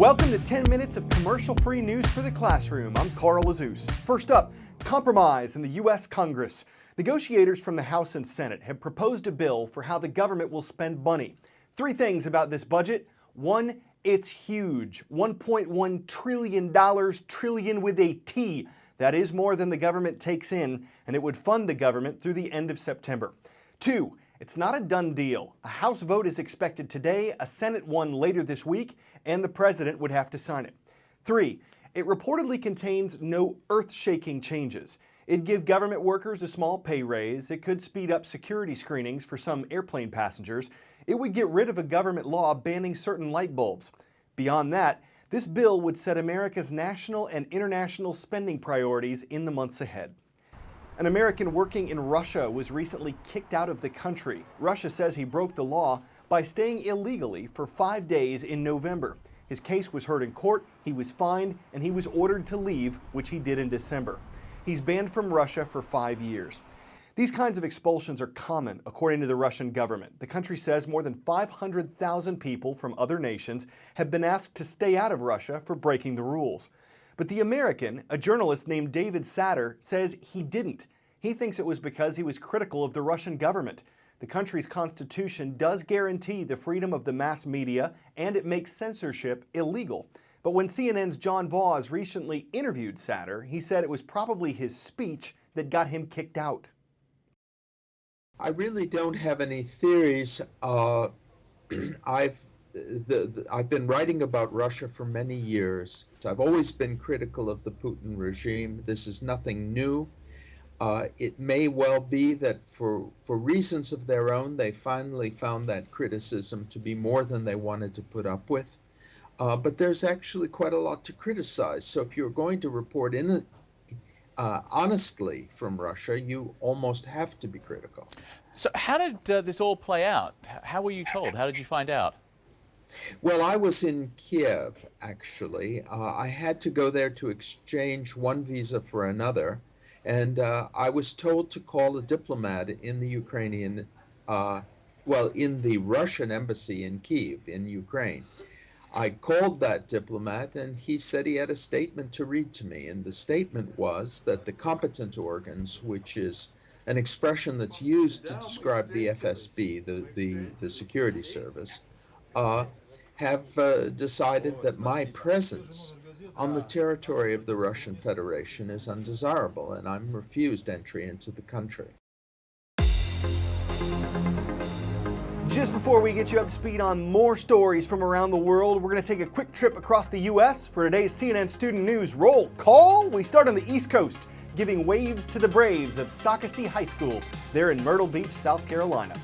Welcome to 10 minutes of commercial-free news for the classroom. I'm Carl Azus. First up, compromise in the U.S. Congress. Negotiators from the House and Senate have proposed a bill for how the government will spend money. Three things about this budget. One, it's huge. $1.1 trillion, trillion with a T. That is more than the government takes in, and it would fund the government through the end of September. Two, it's not a done deal. A House vote is expected today, a Senate one later this week, and the president would have to sign it. Three, it reportedly contains no earth-shaking changes. It'd give government workers a small pay raise. It could speed up security screenings for some airplane passengers. It would get rid of a government law banning certain light bulbs. Beyond that, this bill would set America's national and international spending priorities in the months ahead. An American working in Russia was recently kicked out of the country. Russia says he broke the law by staying illegally for 5 days in November. His case was heard in court, he was fined, and he was ordered to leave, which he did in December. He's banned from Russia for 5 years. These kinds of expulsions are common, according to the Russian government. The country says more than 500,000 people from other nations have been asked to stay out of Russia for breaking the rules. But the American, a journalist named David Satter, says he didn't. He thinks it was because he was critical of the Russian government. The country's constitution does guarantee the freedom of the mass media, and it makes censorship illegal. But when CNN's John Vaz recently interviewed Satter, he said it was probably his speech that got him kicked out. I really don't have any theories. I've been writing about Russia for many years. I've always been critical of the Putin regime. This is nothing new. It may well be that for reasons of their own, they finally found that criticism to be more than they wanted to put up with. But there's actually quite a lot to criticize. So if you're going to report honestly from Russia, you almost have to be critical. So how did this all play out? How were you told? How did you find out? Well, I was in Kiev, actually. I had to go there to exchange one visa for another. And I was told to call a diplomat in the Ukrainian, in the Russian embassy in Kiev, in Ukraine. I called that diplomat, and he said he had a statement to read to me. And the statement was that the competent organs, which is an expression that's used to describe the FSB, the security service, have decided that my presence on the territory of the Russian Federation is undesirable, and I'm refused entry into the country. Just before we get you up to speed on more stories from around the world, we're going to take a quick trip across the U.S. for today's CNN Student News Roll Call. We start on the East Coast, giving waves to the Braves of Socastee High School there in Myrtle Beach, South Carolina.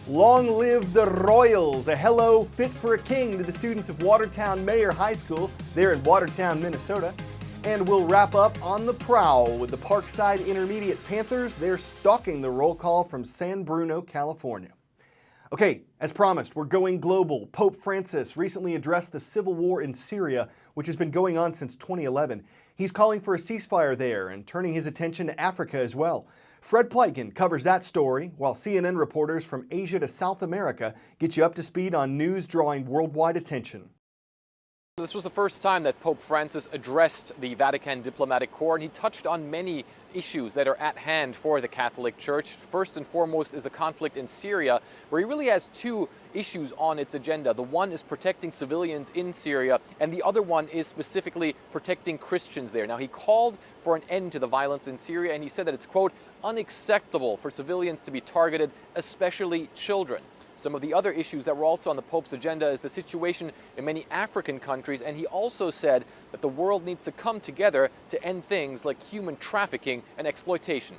Long live the Royals, a hello fit for a king to the students of Watertown Mayer High School there in Watertown, Minnesota. And we'll wrap up on the prowl with the Parkside Intermediate Panthers. They're stalking the roll call from San Bruno, California. Okay, as promised, we're going global. Pope Francis recently addressed the civil war in Syria, which has been going on since 2011. He's calling for a ceasefire there and turning his attention to Africa as well. Fred Pleitgen covers that story, while CNN reporters from Asia to South America get you up to speed on news drawing worldwide attention. This was the first time that Pope Francis addressed the Vatican diplomatic corps, and he touched on many issues that are at hand for the Catholic Church. First and foremost is the conflict in Syria, where he really has two issues on its agenda. The one is protecting civilians in Syria, and the other one is specifically protecting Christians there. Now, he called for an end to the violence in Syria, and he said that it's, quote, unacceptable for civilians to be targeted, especially children. Some of the other issues that were also on the Pope's agenda is the situation in many African countries, and he also said that the world needs to come together to end things like human trafficking and exploitation.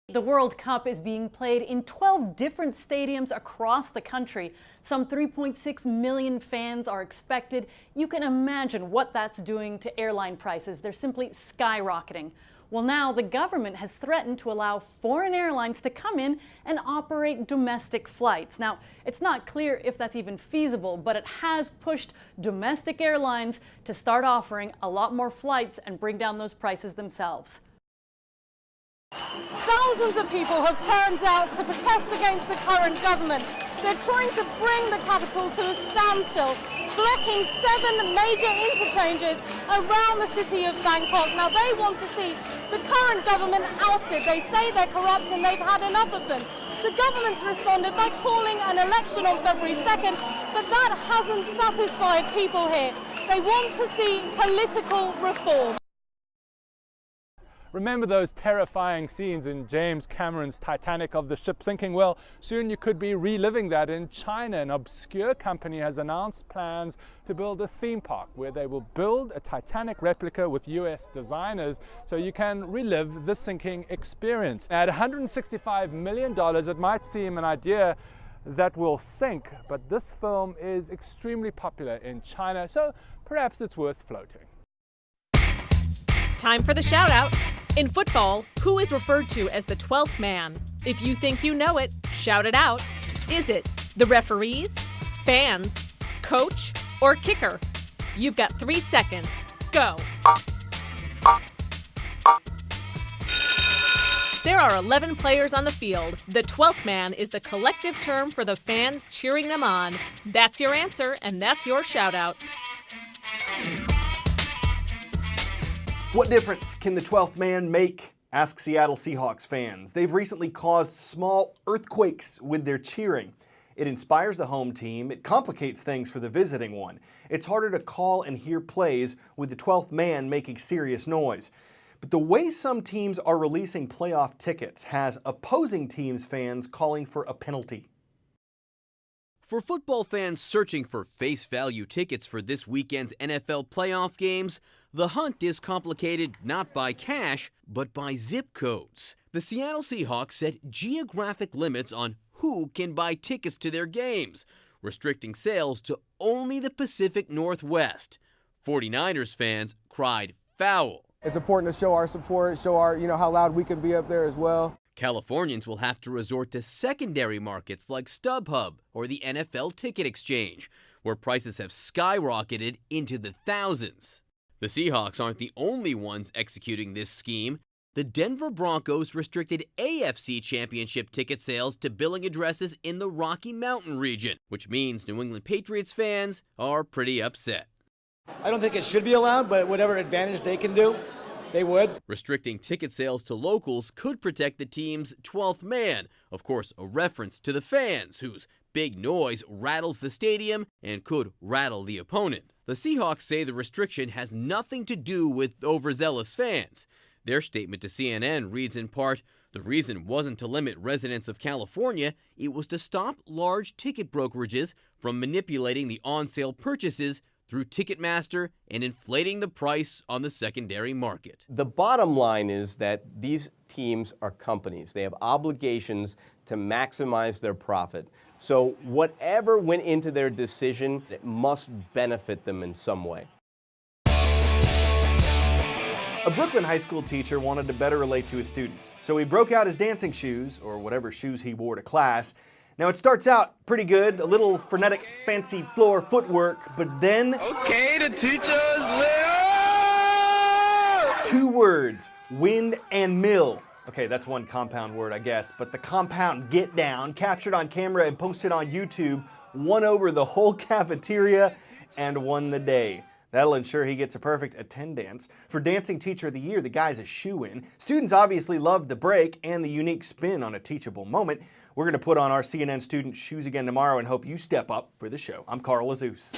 The World Cup is being played in 12 different stadiums across the country. Some 3.6 million fans are expected. You can imagine what that's doing to airline prices. They're simply skyrocketing. Well, now the government has threatened to allow foreign airlines to come in and operate domestic flights. Now, it's not clear if that's even feasible, but it has pushed domestic airlines to start offering a lot more flights and bring down those prices themselves. Thousands of people have turned out to protest against the current government. They're trying to bring the capital to a standstill blocking 7 major interchanges around the city of Bangkok. Now they want to see the current government ousted. They say they're corrupt and they've had enough of them. The government's responded by calling an election on February 2nd, but that hasn't satisfied people here. They want to see political reform. Remember those terrifying scenes in James Cameron's Titanic of the ship sinking? Well, soon you could be reliving that in China. An obscure company has announced plans to build a theme park where they will build a Titanic replica with US designers so you can relive the sinking experience. At $165 million, it might seem an idea that will sink, but this film is extremely popular in China, so perhaps it's worth floating. Time for the shout out. In football, who is referred to as the 12th man? If you think you know it, shout it out. Is it the referees, fans, coach, or kicker? You've got 3 seconds. Go. There are 11 players on the field. The 12th man is the collective term for the fans cheering them on. That's your answer, and that's your shout out. What difference can the 12th man make? Ask Seattle Seahawks fans. They've recently caused small earthquakes with their cheering. It inspires the home team. It complicates things for the visiting one. It's harder to call and hear plays with the 12th man making serious noise. But the way some teams are releasing playoff tickets has opposing teams' fans calling for a penalty. For football fans searching for face value tickets for this weekend's NFL playoff games, the hunt is complicated not by cash, but by zip codes. The Seattle Seahawks set geographic limits on who can buy tickets to their games, restricting sales to only the Pacific Northwest. 49ers fans cried foul. It's important to show our support, show our, how loud we can be up there as well. Californians will have to resort to secondary markets like StubHub or the NFL Ticket Exchange, where prices have skyrocketed into the thousands. The Seahawks aren't the only ones executing this scheme. The Denver Broncos restricted AFC Championship ticket sales to billing addresses in the Rocky Mountain region, which means New England Patriots fans are pretty upset. I don't think it should be allowed, but whatever advantage they can do, they would. Restricting ticket sales to locals could protect the team's 12th man, of course a reference to the fans, whose big noise rattles the stadium and could rattle the opponent. The Seahawks say the restriction has nothing to do with overzealous fans. Their statement to CNN reads in part, "The reason wasn't to limit residents of California, it was to stop large ticket brokerages from manipulating the on-sale purchases through Ticketmaster and inflating the price on the secondary market." The bottom line is that these teams are companies. They have obligations to maximize their profit. So whatever went into their decision, it must benefit them in some way. A Brooklyn high school teacher wanted to better relate to his students, so he broke out his dancing shoes, or whatever shoes he wore to class. Now it starts out pretty good, a little frenetic, fancy floor footwork, but then... Okay, the teacher's lit. 2 words, wind and mill. Okay, that's one compound word, I guess, but the compound get down, captured on camera and posted on YouTube, won over the whole cafeteria and won the day. That'll ensure he gets a perfect attendance. For Dancing Teacher of the Year, the guy's a shoo-in. Students obviously loved the break and the unique spin on a teachable moment. We're going to put on our CNN student shoes again tomorrow and hope you step up for the show. I'm Carl Azus.